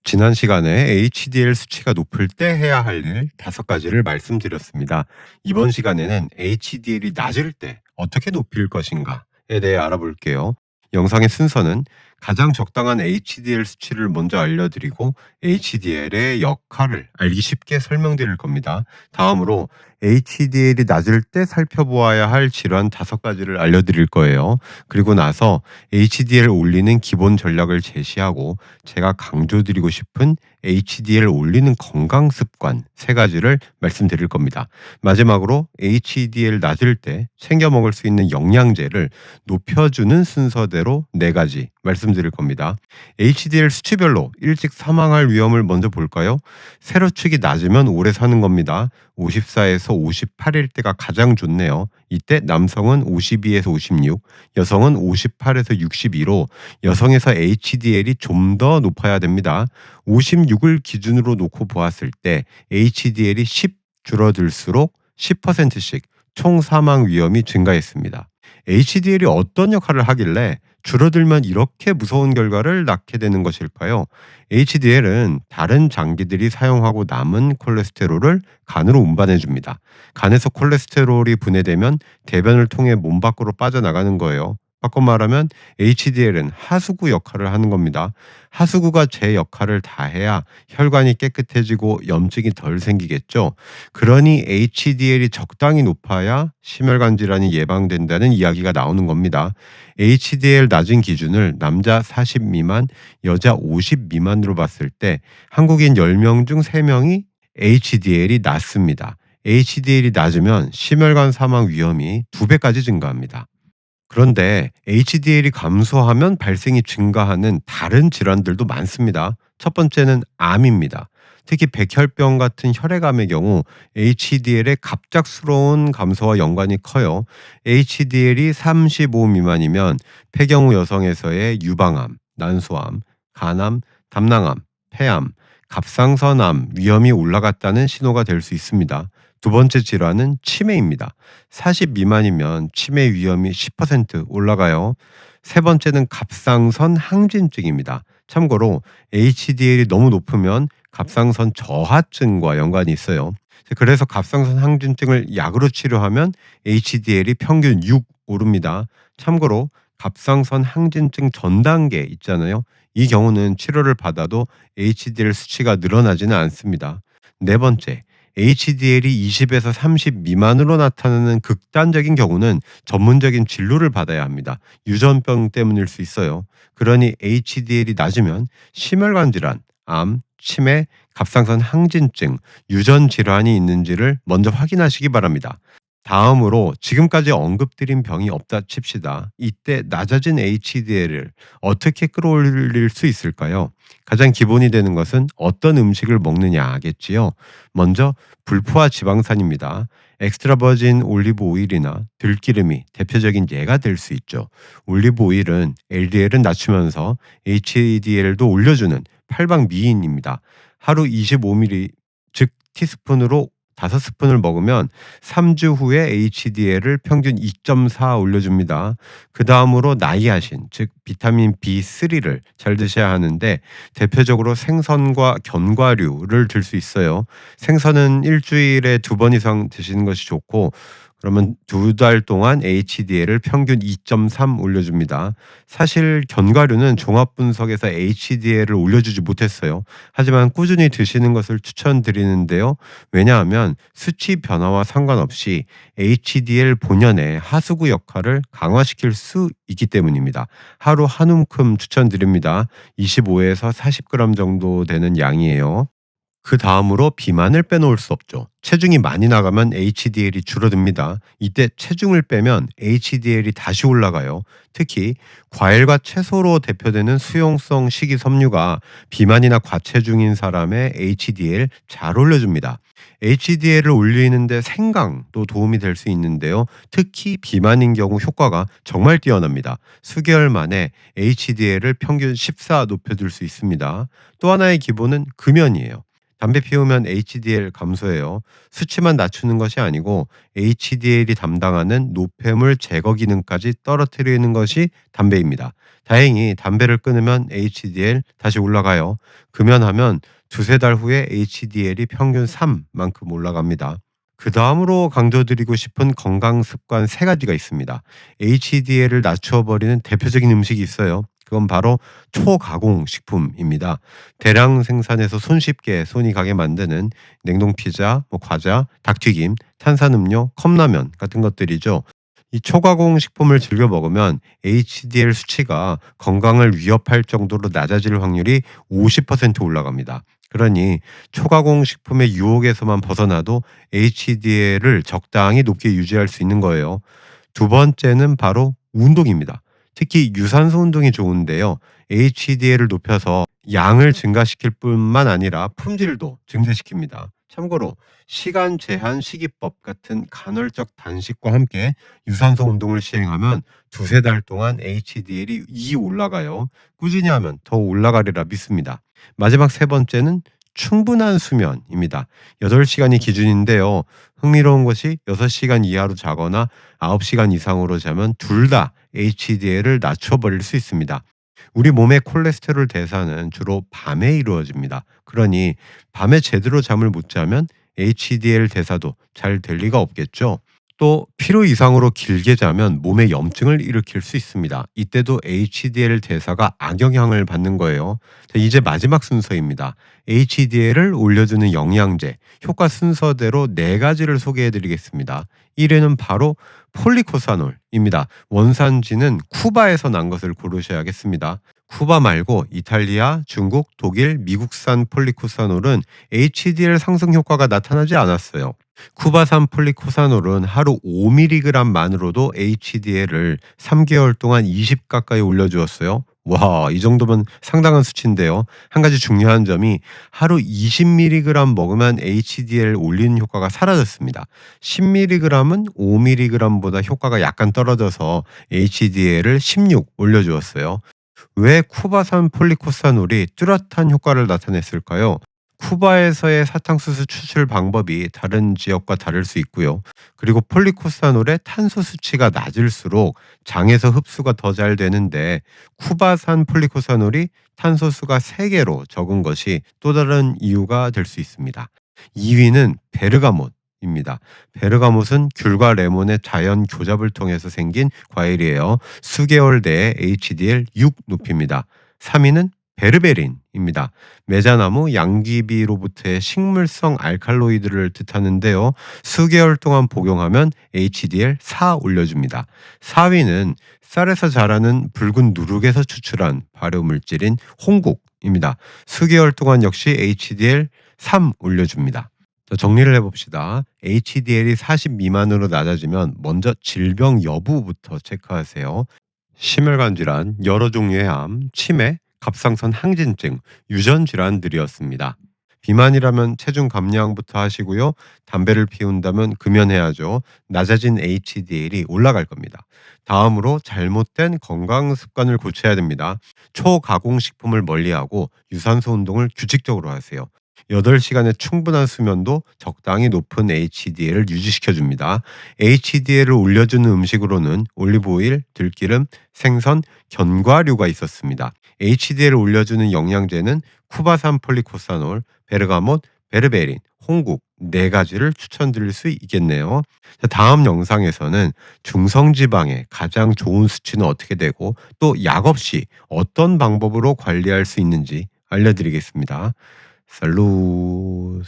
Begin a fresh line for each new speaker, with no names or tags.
지난 시간에 HDL 수치가 높을 때 해야 할 일 5가지를 말씀드렸습니다. 이번 시간에는 HDL이 낮을 때 어떻게 높일 것인가에 대해 알아볼게요. 영상의 순서는 가장 적당한 HDL 수치를 먼저 알려드리고 HDL의 역할을 알기 쉽게 설명드릴 겁니다. 다음으로 HDL이 낮을 때 살펴보아야 할 질환 5가지를 알려드릴 거예요. 그리고 나서 HDL을 올리는 기본 전략을 제시하고 제가 강조드리고 싶은 HDL을 올리는 건강 습관 3가지를 말씀드릴 겁니다. 마지막으로 HDL 낮을 때 챙겨 먹을 수 있는 영양제를 높여주는 순서대로 4가지 말씀드릴 겁니다. HDL 수치별로 일찍 사망할 위험을 먼저 볼까요? 세로축이 낮으면 오래 사는 겁니다. 54에서 58일 때가 가장 좋네요. 이때 남성은 52에서 56, 여성은 58에서 62로 여성에서 HDL이 좀 더 높아야 됩니다. 56을 기준으로 놓고 보았을 때 HDL이 10 줄어들수록 10%씩 총 사망 위험이 증가했습니다. HDL이 어떤 역할을 하길래 줄어들면 이렇게 무서운 결과를 낳게 되는 것일까요? HDL은 다른 장기들이 사용하고 남은 콜레스테롤을 간으로 운반해 줍니다. 간에서 콜레스테롤이 분해되면 대변을 통해 몸 밖으로 빠져나가는 거예요. 바꿔 말하면 HDL은 하수구 역할을 하는 겁니다. 하수구가 제 역할을 다해야 혈관이 깨끗해지고 염증이 덜 생기겠죠. 그러니 HDL이 적당히 높아야 심혈관 질환이 예방된다는 이야기가 나오는 겁니다. HDL 낮은 기준을 남자 40 미만, 여자 50 미만으로 봤을 때 한국인 10명 중 3명이 HDL이 낮습니다. HDL이 낮으면 심혈관 사망 위험이 2배까지 증가합니다. 그런데 HDL이 감소하면 발생이 증가하는 다른 질환들도 많습니다. 첫 번째는 암입니다. 특히 백혈병 같은 혈액암의 경우 HDL의 갑작스러운 감소와 연관이 커요. HDL이 35 미만이면 폐경후 여성에서의 유방암, 난소암, 간암, 담낭암, 폐암, 갑상선암 위험이 올라갔다는 신호가 될 수 있습니다. 두 번째 질환은 치매입니다. 40 미만이면 치매 위험이 10% 올라가요. 세 번째는 갑상선 항진증입니다. 참고로 HDL이 너무 높으면 갑상선 저하증과 연관이 있어요. 그래서 갑상선 항진증을 약으로 치료하면 HDL이 평균 6 오릅니다. 참고로 갑상선 항진증 전 단계 있잖아요. 이 경우는 치료를 받아도 HDL 수치가 늘어나지는 않습니다. 네 번째, HDL이 20에서 30 미만으로 나타나는 극단적인 경우는 전문적인 진료를 받아야 합니다. 유전병 때문일 수 있어요. 그러니 HDL이 낮으면 심혈관 질환, 암, 치매, 갑상선 항진증, 유전 질환이 있는지를 먼저 확인하시기 바랍니다. 다음으로 지금까지 언급드린 병이 없다 칩시다. 이때 낮아진 HDL을 어떻게 끌어올릴 수 있을까요? 가장 기본이 되는 것은 어떤 음식을 먹느냐겠지요. 먼저 불포화 지방산입니다. 엑스트라버진 올리브 오일이나 들기름이 대표적인 예가 될 수 있죠. 올리브 오일은 LDL은 낮추면서 HDL도 올려주는 팔방미인입니다. 하루 25ml, 즉 티스푼으로 5스푼을 먹으면 3주 후에 HDL을 평균 2.4 올려줍니다. 그 다음으로 나이아신, 즉 비타민 B3를 잘 드셔야 하는데 대표적으로 생선과 견과류를 들 수 있어요. 생선은 일주일에 2번 이상 드시는 것이 좋고 그러면 2달 동안 HDL을 평균 2.3 올려줍니다. 사실 견과류는 종합분석에서 HDL을 올려주지 못했어요. 하지만 꾸준히 드시는 것을 추천드리는데요. 왜냐하면 수치 변화와 상관없이 HDL 본연의 하수구 역할을 강화시킬 수 있기 때문입니다. 하루 한 움큼 추천드립니다. 25에서 40g 정도 되는 양이에요. 그 다음으로 비만을 빼놓을 수 없죠. 체중이 많이 나가면 HDL이 줄어듭니다. 이때 체중을 빼면 HDL이 다시 올라가요. 특히 과일과 채소로 대표되는 수용성 식이섬유가 비만이나 과체중인 사람의 HDL 잘 올려줍니다. HDL을 올리는데 생강도 도움이 될 수 있는데요. 특히 비만인 경우 효과가 정말 뛰어납니다. 수개월 만에 HDL을 평균 14 높여줄 수 있습니다. 또 하나의 기본은 금연이에요. 담배 피우면 HDL 감소해요. 수치만 낮추는 것이 아니고 HDL이 담당하는 노폐물 제거 기능까지 떨어뜨리는 것이 담배입니다. 다행히 담배를 끊으면 HDL 다시 올라가요. 금연하면 두세 달 후에 HDL이 평균 3만큼 올라갑니다. 그 다음으로 강조드리고 싶은 건강 습관 세 가지가 있습니다. HDL을 낮춰버리는 대표적인 음식이 있어요. 그건 바로 초가공 식품입니다. 대량 생산해서 손쉽게 손이 가게 만드는 냉동 피자, 과자, 닭튀김, 탄산음료, 컵라면 같은 것들이죠. 이 초가공 식품을 즐겨 먹으면 HDL 수치가 건강을 위협할 정도로 낮아질 확률이 50% 올라갑니다. 그러니 초가공 식품의 유혹에서만 벗어나도 HDL을 적당히 높게 유지할 수 있는 거예요. 두 번째는 바로 운동입니다. 특히 유산소 운동이 좋은데요. HDL을 높여서 양을 증가시킬 뿐만 아니라 품질도 증대시킵니다. 참고로 시간 제한 식이법 같은 간헐적 단식과 함께 유산소 운동을 시행하면 두세 달 동안 HDL이 올라가요. 꾸준히 하면 더 올라가리라 믿습니다. 마지막 세 번째는 충분한 수면입니다. 8시간이 기준인데요. 흥미로운 것이 6시간 이하로 자거나 9시간 이상으로 자면 둘 다 HDL을 낮춰버릴 수 있습니다. 우리 몸의 콜레스테롤 대사는 주로 밤에 이루어집니다. 그러니 밤에 제대로 잠을 못 자면 HDL 대사도 잘 될 리가 없겠죠. 또 필요 이상으로 길게 자면 몸에 염증을 일으킬 수 있습니다. 이때도 HDL 대사가 악영향을 받는 거예요. 자, 이제 마지막 순서입니다. HDL을 올려주는 영양제, 효과 순서대로 네 가지를 소개해 드리겠습니다. 1위는 바로 폴리코사놀입니다. 원산지는 쿠바에서 난 것을 고르셔야겠습니다. 쿠바 말고 이탈리아, 중국, 독일, 미국산 폴리코사놀은 HDL 상승 효과가 나타나지 않았어요. 쿠바산 폴리코사놀은 하루 5mg만으로도 HDL을 3개월 동안 20 가까이 올려주었어요. 와, 이 정도면 상당한 수치인데요. 한 가지 중요한 점이 하루 20mg 먹으면 HDL 올리는 효과가 사라졌습니다. 10mg은 5mg보다 효과가 약간 떨어져서 HDL을 16 올려주었어요. 왜 쿠바산 폴리코사놀이 뚜렷한 효과를 나타냈을까요? 쿠바에서의 사탕수수 추출 방법이 다른 지역과 다를 수 있고요. 그리고 폴리코사놀의 탄소 수치가 낮을수록 장에서 흡수가 더 잘 되는데 쿠바산 폴리코사놀이 탄소수가 3개로 적은 것이 또 다른 이유가 될 수 있습니다. 2위는 베르가못입니다. 베르가못은 귤과 레몬의 자연 교잡을 통해서 생긴 과일이에요. 수개월 내에 HDL 6 높입니다. 3위는 베르베린입니다. 메자나무, 양귀비로부터의 식물성 알칼로이드를 뜻하는데요. 수개월 동안 복용하면 HDL 4 올려줍니다. 4위는 쌀에서 자라는 붉은 누룩에서 추출한 발효물질인 홍국입니다. 수개월 동안 역시 HDL 3 올려줍니다. 정리를 해봅시다. HDL이 40 미만으로 낮아지면 먼저 질병 여부부터 체크하세요. 심혈관 질환, 여러 종류의 암, 치매, 갑상선 항진증, 유전 질환들이었습니다. 비만이라면 체중 감량부터 하시고요. 담배를 피운다면 금연해야죠. 낮아진 HDL이 올라갈 겁니다. 다음으로 잘못된 건강 습관을 고쳐야 됩니다. 초가공식품을 멀리하고 유산소 운동을 규칙적으로 하세요. 8시간의 충분한 수면도 적당히 높은 HDL을 유지시켜줍니다. HDL을 올려주는 음식으로는 올리브오일, 들기름, 생선, 견과류가 있었습니다. HDL을 올려주는 영양제는 쿠바산 폴리코사놀, 베르가못, 베르베린, 홍국 4가지를 추천드릴 수 있겠네요. 다음 영상에서는 중성지방의 가장 좋은 수치는 어떻게 되고 또 약 없이 어떤 방법으로 관리할 수 있는지 알려드리겠습니다. 살루